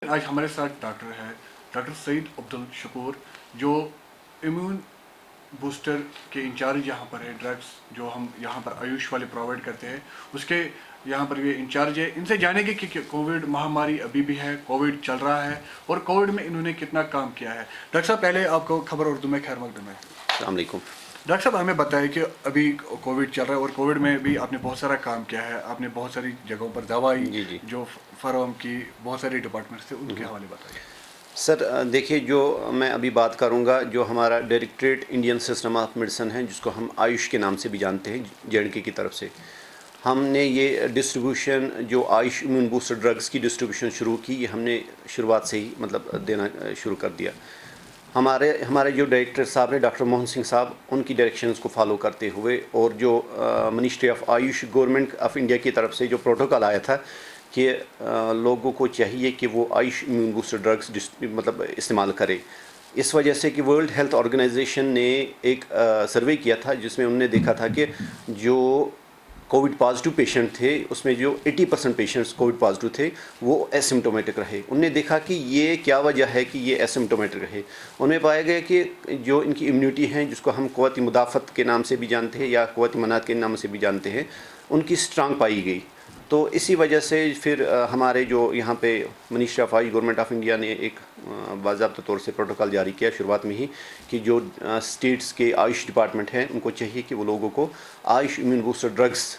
آج ہمارے ساتھ ڈاکٹر ہے ڈاکٹر سعید عبدالشکور جو امیون بوسٹر کے انچارج یہاں پر ہے. ڈرگس جو ہم یہاں پر آیوش والے پرووائڈ کرتے ہیں اس کے یہاں پر یہ انچارج ہے. ان سے جانیں گے کہ کووڈ مہاماری ابھی بھی ہے, کووڈ چل رہا ہے اور کووڈ میں انہوں نے کتنا کام کیا ہے. ڈاکٹر صاحب پہلے آپ کو خبر اردو میں خیر مقدم ہے. السلام علیکم. ڈاکٹر صاحب ہمیں بتائیں کہ ابھی کووڈ چل رہا ہے اور کووڈ میں بھی آپ نے بہت سارا کام کیا ہے, آپ نے بہت ساری جگہوں پر دوائی جو فراہم کی, بہت سارے ڈپارٹمنٹس تھے, ان کے حوالے بتائیے. سر دیکھیے, جو میں ابھی بات کروں گا جو ہمارا directorate Indian system of medicine ہے, جس کو ہم آیوش کے نام سے بھی جانتے ہیں, JNK کی طرف سے ہم نے یہ ڈسٹریبیوشن جو آیوش امیون بوسٹر ڈرگس کی ڈسٹریبیوشن شروع کی, یہ ہم نے شروعات سے ہی دینا شروع کر دیا. ہمارے جو ڈائریکٹر صاحب ہیں ڈاکٹر موہن سنگھ صاحب, ان کی ڈائریکشنز کو فالو کرتے ہوئے, اور جو ministry of AYUSH government of India کی طرف سے جو پروٹوکول آیا تھا کہ لوگوں کو چاہیے کہ وہ آیوش امیون بوسٹر ڈرگس استعمال کرے. اس وجہ سے کہ ورلڈ ہیلتھ آرگنائزیشن نے ایک سروے کیا تھا جس میں انہوں نے دیکھا تھا کہ جو کووڈ پازیٹیو پیشنٹ تھے اس میں جو 80% پیشنٹس کووڈ پازیٹیو تھے وہ ایسمٹومیٹک رہے. انہوں نے دیکھا کہ یہ کیا وجہ ہے کہ یہ ایسمٹومیٹک رہے. انہیں پایا گیا کہ جو ان کی امیونٹی ہیں, جس کو ہم قوت مدافعت کے نام سے بھی جانتے ہیں یا قوت مناعت کے نام سے بھی جانتے ہیں, ان کی اسٹرانگ پائی گئی. تو اسی وجہ سے پھر ہمارے جو یہاں پہ ministry of AYUSH government of India نے ایک باضابطہ طور سے پروٹوکول جاری کیا شروعات میں ہی کہ جو اسٹیٹس کے آیوش ڈپارٹمنٹ ہیں ان کو چاہیے کہ وہ لوگوں کو AYUSH immune booster drugs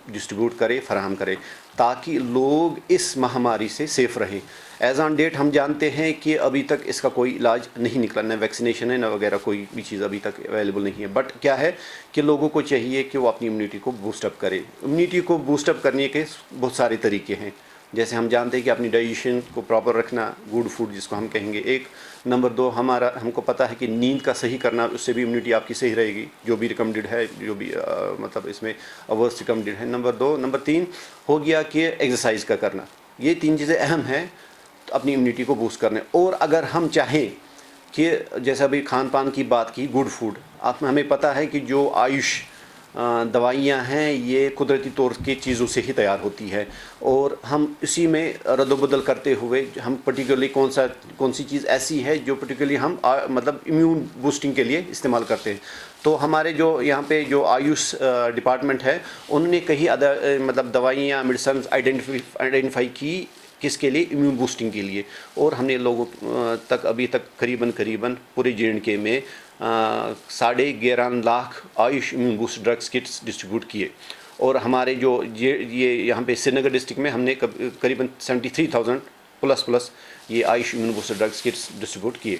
distribute کرے, فراہم کرے, تاکہ لوگ اس مہاماری سے سیف رہیں. ایز آن ڈیٹ ہم جانتے ہیں کہ ابھی تک اس کا کوئی علاج نہیں نکلا, نہ ویکسینیشن ہے نہ وغیرہ کوئی بھی چیز ابھی تک اویلیبل نہیں ہے. بٹ کیا ہے کہ لوگوں کو چاہیے کہ وہ اپنی امیونٹی کو بوسٹ اپ کرے. امیونٹی کو بوسٹ اپ کرنے کے بہت سارے طریقے ہیں, جیسے ہم جانتے ہیں کہ اپنی ڈائجیشن کو پراپر رکھنا, گڈ فوڈ جس کو ہم کہیں گے ایک. نمبر 2, ہم کو پتہ ہے کہ نیند کا صحیح کرنا, اس سے بھی امیونٹی آپ کی صحیح رہے گی, جو بھی ریکمنڈڈ ہے, جو بھی اس میں اورس ریکمنڈڈ ہے. نمبر 3 ہو گیا کہ ایکسرسائز کا کرنا. یہ 3 چیزیں اہم ہیں اپنی امیونٹی کو بوسٹ کرنے. اور اگر ہم چاہیں کہ جیسا بھی کھان پان کی بات کی, گڈ فوڈ, ہمیں پتہ ہے کہ جو آیوش دوائیاں ہیں یہ قدرتی طور کی چیزوں سے ہی تیار ہوتی ہے, اور ہم اسی میں رد و بدل کرتے ہوئے ہم پرٹیکولرلی کون سی چیز ایسی ہے جو پرٹیکولرلی ہم امیون بوسٹنگ کے لیے استعمال کرتے ہیں. تو ہمارے جو یہاں پہ جو آیوش ڈپارٹمنٹ ہے انہوں نے کئی دوائیاں میڈیسنز آئیڈینٹیفائی کی کس کے لیے, امیون بوسٹنگ کے لیے. اور ہم نے لوگوں تک ابھی تک قریباً پورے JNK میں 11.5 lakh Ayush immune boost drugs kits distribute کیے. اور ہمارے جو یہ یہاں پہ سری نگر ڈسٹرکٹ میں ہم نے قریباً 73,000 پلس یہ Ayush immune boost drugs kits distribute کیے.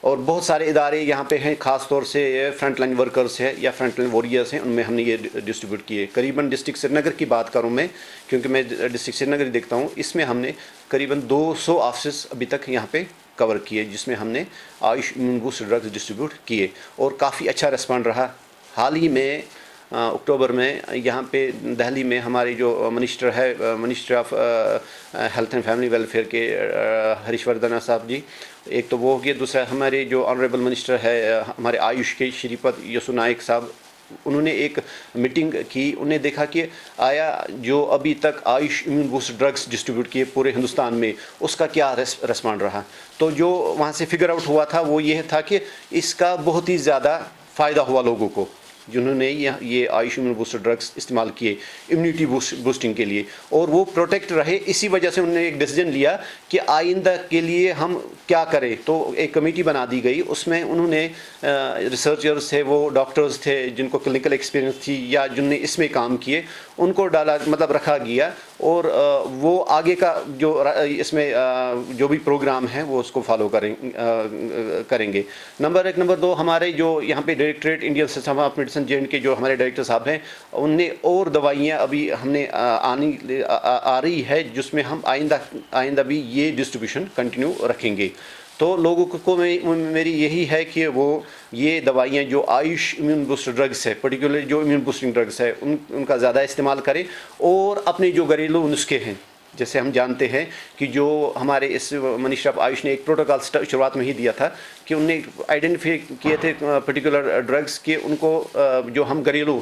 اور بہت سارے ادارے یہاں پہ ہیں, خاص طور سے فرنٹ لائن ورکرز ہیں یا فرنٹ لائن وارئرز ہیں, ان میں ہم نے یہ ڈسٹریبیوٹ کیے. قریباً ڈسٹرکٹ سری نگر کی بات کروں میں, کیونکہ میں ڈسٹرکٹ سری نگر دیکھتا ہوں, اس میں ہم نے قریباً 200 آفسز ابھی تک یہاں پہ کور کیے, جس میں ہم نے AYUSH immune boost drugs distribute کیے, اور کافی اچھا ریسپانڈ رہا. حال ہی میں اکتوبر میں یہاں پہ دہلی میں ہمارے جو minister of health and family welfare کے ہریش وردھنا صاحب جی, ایک تو وہ ہو گیا. دوسرا ہمارے جو آنریبل منسٹر ہے ہمارے آیوش کے شری پد یسو نائک صاحب, انہوں نے ایک میٹنگ کی. انہوں نے دیکھا کہ آیا جو ابھی تک AYUSH immune boost drugs distribute کیے پورے ہندوستان میں, اس کا کیا ریسپانڈ رہا. تو جو وہاں سے فگر آؤٹ ہوا تھا وہ یہ تھا کہ اس کا بہت ہی زیادہ فائدہ ہوا لوگوں کو جنہوں نے یہ آیوش امیون بوسٹر ڈرگس استعمال کیے امیونٹی بوسٹنگ کے لیے, اور وہ پروٹیکٹ رہے. اسی وجہ سے انہوں نے ایک ڈیسیجن لیا کہ آئندہ کے لیے ہم کیا کریں. تو ایک کمیٹی بنا دی گئی, اس میں انہوں نے ریسرچرز تھے, وہ ڈاکٹرز تھے جن کو کلینکل ایکسپیرینس تھی یا جن نے اس میں کام کیے, ان کو رکھا گیا, اور وہ آگے کا جو اس میں جو بھی پروگرام ہے وہ اس کو فالو کریں گے. نمبر 2 ہمارے جو یہاں پہ directorate Indian system of medicine JNK جو ہمارے ڈائریکٹر صاحب ہیں, ان نے اور دوائیاں ابھی ہم نے آ رہی ہے جس میں ہم آئندہ بھی یہ ڈسٹریبیوشن کنٹینیو رکھیں گے. تو لوگوں کو میری یہی ہے کہ وہ یہ دوائیاں جو آیوش امیون بوسٹر ڈرگس ہے, پرٹیکولرلی جو امیون بوسٹنگ ڈرگس ہے, ان کا زیادہ استعمال کریں. اور اپنے جو گھریلو نسخے ہیں, جیسے ہم جانتے ہیں کہ جو ہمارے اس منسٹر آف آیوش نے ایک پروٹوکول شروعات میں ہی دیا تھا کہ انہوں نے آئیڈینٹیفائی کیے تھے پرٹیکولر ڈرگس کہ ان کو جو ہم گھریلو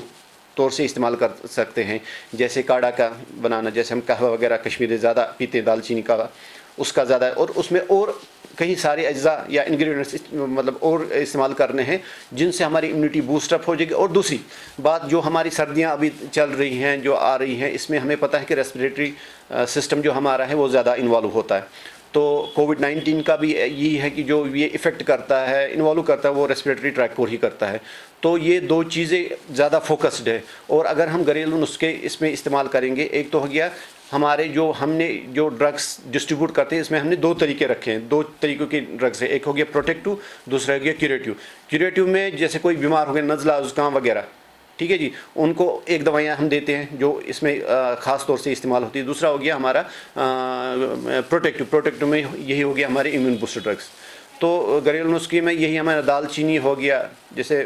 طور سے استعمال کر سکتے ہیں, جیسے کاڑھا کا بنانا, جیسے ہم قہوہ وغیرہ کشمیری زیادہ پیتے ہیں, دال چینی کا, اس کا زیادہ ہے، اور اس میں اور کئی سارے اجزاء یا انگریڈینٹس مطلب اور استعمال کرنے ہیں جن سے ہماری امیونٹی بوسٹ اپ ہو جائے گی۔ اور دوسری بات، جو ہماری سردیاں ابھی چل رہی ہیں، جو آ رہی ہیں، اس میں ہمیں پتہ ہے کہ ریسپریٹری سسٹم جو ہمارا ہے وہ زیادہ انوالو ہوتا ہے۔ تو کووڈ-19 کا بھی یہی ہے کہ جو یہ افیکٹ کرتا ہے، انوالو کرتا ہے، وہ ریسپریٹری ٹریک کو ہی کرتا ہے۔ تو یہ دو چیزیں زیادہ فوکسڈ ہے، اور اگر ہم گھریلو نسخے اس میں استعمال کریں گے، ایک تو ہو گیا ہمارے جو ہم نے جو ڈرگس ڈسٹریبیوٹ کرتے ہیں، اس میں ہم نے دو طریقے رکھے ہیں، دو طریقوں کے ڈرگس ہیں، ایک ہو گیا پروٹیکٹو، دوسرا ہو گیا کیوریٹیو۔ کیوریٹیو میں جیسے کوئی بیمار ہو گیا، نزلہ زکام وغیرہ، ٹھیک ہے جی، ان کو ایک دوائیاں ہم دیتے ہیں جو اس میں خاص طور سے استعمال ہوتی ہے۔ دوسرا ہو گیا ہمارا پروٹیکٹو میں یہی ہو گیا ہمارے امیون بوسٹر ڈرگس۔ تو گھریلو نسخے میں یہی ہمارا دال چینی ہو گیا، جیسے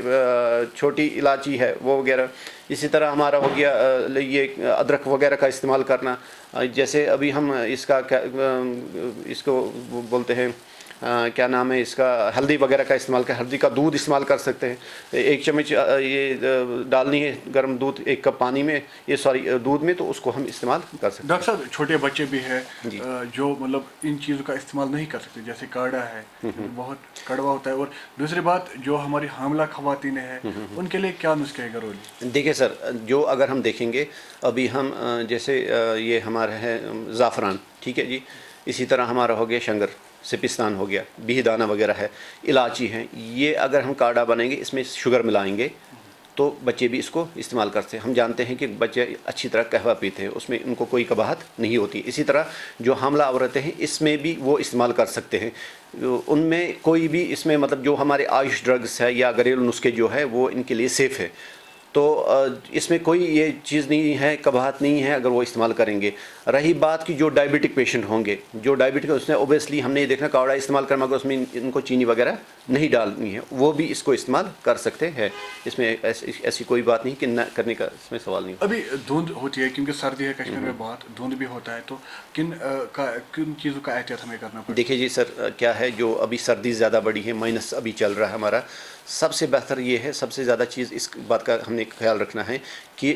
چھوٹی الائچی ہے وہ وغیرہ، اسی طرح ہمارا ہو گیا یہ ادرک وغیرہ کا استعمال کرنا، جیسے ابھی ہم اس کو بولتے ہیں کیا نام ہے اس کا، ہلدی وغیرہ کا استعمال کر، ہلدی کا دودھ استعمال کر سکتے ہیں، ایک چمچ یہ ڈالنی ہے گرم دودھ ایک کپ پانی میں، دودھ میں، تو اس کو ہم استعمال کر سکتے ہیں۔ ڈاکٹر صاحب چھوٹے بچے بھی ہیں جو مطلب ان چیزوں کا استعمال نہیں کر سکتے، جیسے کاڑھا ہے بہت کڑوا ہوتا ہے، اور دوسری بات جو ہماری حاملہ خواتین ہیں ان کے لیے کیا نسخے ہیں گھریلو؟ دیکھیں سر، جو اگر ہم دیکھیں گے ابھی ہم جیسے یہ ہمارا ہے زعفران، ٹھیک ہے جی، اسی طرح ہمارا ہو گیا شنگر، سپستان ہو گیا، بیہ دانہ وغیرہ ہے، الائچی ہیں، یہ اگر ہم کاڑھا بنائیں گے، اس میں شوگر ملائیں گے تو بچے بھی اس کو استعمال کرتے ہیں۔ ہم جانتے ہیں کہ بچے اچھی طرح قہوہ پیتے ہیں، اس میں ان کو کوئی قباحت نہیں ہوتی۔ اسی طرح جو حاملہ عورتیں ہیں اس میں بھی وہ استعمال کر سکتے ہیں، ان میں کوئی بھی اس میں مطلب جو ہمارے آیوش ڈرگس ہے یا گھریلو نسخے جو ہے وہ ان کے لیے سیف ہے۔ تو اس میں کوئی یہ چیز نہیں ہے، قباحت نہیں ہے اگر وہ استعمال کریں گے۔ رہی بات کی جو ڈائبٹک پیشنٹ ہوں گے، جو ڈائبٹک اس میں اوبیسلی ہم نے یہ دیکھنا کاڑھا استعمال کرنا، مگر اس میں ان کو چینی وغیرہ نہیں ڈالنی ہے، وہ بھی اس کو استعمال کر سکتے ہیں، اس میں ایسی کوئی بات نہیں کہ نہ کرنے کا اس میں سوال نہیں۔ ابھی دھند ہوتی ہے کیونکہ سردی ہے کشمیر میں، بہت دھند بھی ہوتا ہے، تو کن چیزوں کا احتیاط ہمیں کرنا پڑتا ہے؟ دیکھیے جی سر، کیا ہے جو ابھی سردی زیادہ بڑی ہے، مائنس ابھی چل رہا ہے ہمارا، سب سے بہتر یہ ہے، سب سے زیادہ چیز اس بات کا ہم نے خیال رکھنا ہے کہ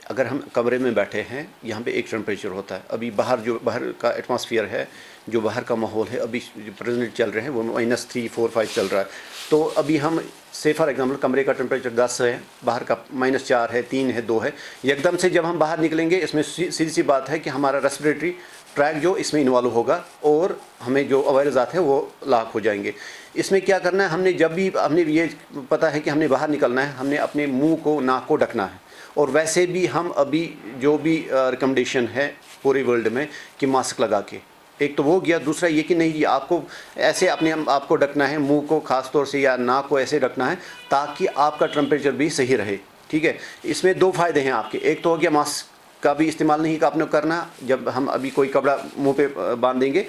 اگر ہم کمرے میں بیٹھے ہیں، یہاں پہ ایک ٹیمپریچر ہوتا ہے، ابھی باہر کا ایٹماسفیئر ہے، جو باہر کا ماحول ہے ابھی جو پریزنٹ چل رہے ہیں وہ -3, 4, 5 چل رہا ہے۔ تو ابھی ہم فار ایگزامپل کمرے کا ٹیمپریچر 10 ہے، باہر کا -4 ہے، 3 ہے، 2 ہے، ایک دم سے جب ہم باہر نکلیں گے، اس میں سیدھی سی بات ہے کہ ہمارا ریسپریٹری ٹریک جو اس میں انوالو ہوگا اور ہمیں جو وائرسات ہیں وہ لاحق ہو جائیں گے۔ اس میں کیا کرنا ہے، ہم نے جب بھی ہم نے یہ پتہ ہے کہ ہم نے باہر نکلنا ہے، ہم نے اپنے منہ کو، ناک کو ڈھکنا ہے، اور ویسے بھی ہم ابھی جو بھی ریکمنڈیشن ہے پورے ورلڈ میں کہ ماسک لگا کے، ایک تو وہ گیا، دوسرا یہ کہ نہیں جی آپ کو ایسے اپنے آپ کو ڈھکنا ہے، منہ کو خاص طور سے یا ناک کو ایسے ڈھکنا ہے تاکہ آپ کا ٹیمپریچر بھی صحیح رہے، ٹھیک ہے۔ اس میں 2 فائدے ہیں آپ کے، ایک تو ہو گیا ماسک کا بھی استعمال نہیں آپ نے کرنا، جب ہم ابھی کوئی کپڑا منہ پہ باندھیں گے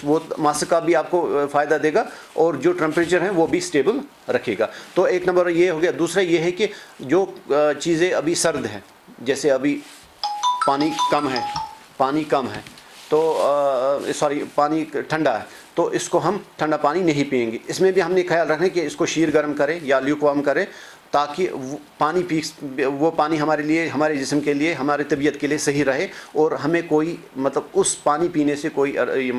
وہ ماسک کا بھی آپ کو فائدہ دے گا، اور جو ٹیمپریچر ہے وہ بھی اسٹیبل رکھے گا۔ تو ایک نمبر یہ ہو گیا۔ دوسرا یہ ہے کہ جو چیزیں ابھی سرد ہیں، جیسے ابھی پانی کم ہے تو پانی ٹھنڈا ہے، تو اس کو ہم ٹھنڈا پانی نہیں پئیں گے۔ اس میں بھی ہم نے خیال رکھنا ہے کہ اس کو شیر گرم کرے یا لیوک وارم کرے، تاکہ وہ پانی ہمارے لیے، ہمارے جسم کے لیے، ہمارے طبیعت کے لیے صحیح رہے، اور ہمیں کوئی مطلب اس پانی پینے سے کوئی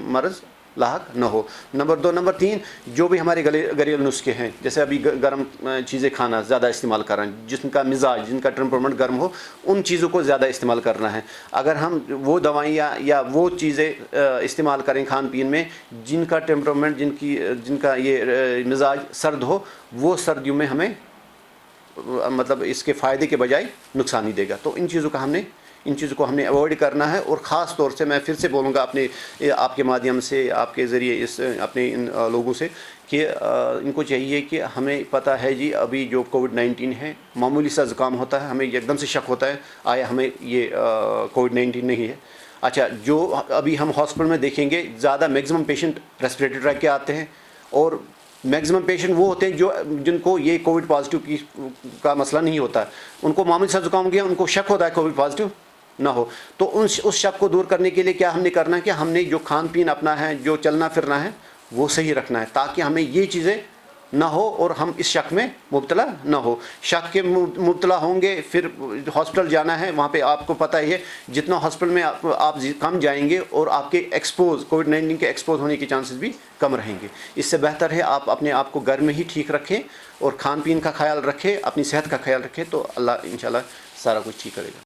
مرض لاحق نہ ہو۔ نمبر 2، نمبر 3، جو بھی ہمارے گھریلو نسخے ہیں، جیسے ابھی گرم چیزیں کھانا زیادہ استعمال کرنا، جن کا مزاج، جن کا ٹیمپرامنٹ گرم ہو، ان چیزوں کو زیادہ استعمال کرنا ہے۔ اگر ہم وہ دوائیاں یا وہ چیزیں استعمال کریں کھان پین میں جن کا ٹیمپرامنٹ، جن کا یہ مزاج سرد ہو، وہ سردیوں میں ہمیں مطلب اس کے فائدے کے بجائے نقصان ہی دے گا۔ تو ان چیزوں کو ہم نے اوائڈ کرنا ہے، اور خاص طور سے میں پھر سے بولوں گا آپ کے مادھیم سے، آپ کے ذریعے اپنے ان لوگوں سے کہ ان کو چاہیے کہ ہمیں پتہ ہے جی ابھی جو کووڈ-19 ہے، معمولی سا زکام ہوتا ہے، ہمیں ایک دم سے شک ہوتا ہے آیا ہمیں یہ کووڈ-19 نہیں ہے۔ اچھا، جو ابھی ہم ہاسپٹل میں دیکھیں گے زیادہ میکسیمم پیشنٹ ریسپریٹری ٹریک کے آتے ہیں، اور میکسیمم پیشنٹ وہ ہوتے ہیں جن کو یہ کووڈ پازیٹیو کا مسئلہ نہیں ہوتا ہے، ان کو معمولی سا زکام گیا، ان کو شک ہوتا ہے کووڈ پازیٹیو نہ ہو۔ تو اس شک کو دور کرنے کے لیے کیا ہم نے کرنا ہے کہ ہم نے جو کھان پین اپنا ہے، جو چلنا پھرنا ہے، وہ صحیح رکھنا ہے، تاکہ ہمیں یہ چیزیں نہ ہو اور ہم اس شک میں مبتلا نہ ہو. شک کے مبتلا ہوں گے پھر ہاسپٹل جانا ہے, وہاں پہ آپ کو پتہ ہی ہے جتنا ہاسپٹل میں آپ کم جائیں گے اور آپ کے کووڈ-19 کے ایکسپوز ہونے کے چانسز بھی کم رہیں گے. اس سے بہتر ہے آپ اپنے آپ کو گھر میں ہی ٹھیک رکھیں اور کھان پین کا خیال رکھیں, اپنی صحت کا خیال رکھیں, تو اللہ انشاءاللہ سارا کچھ ٹھیک کرے گا.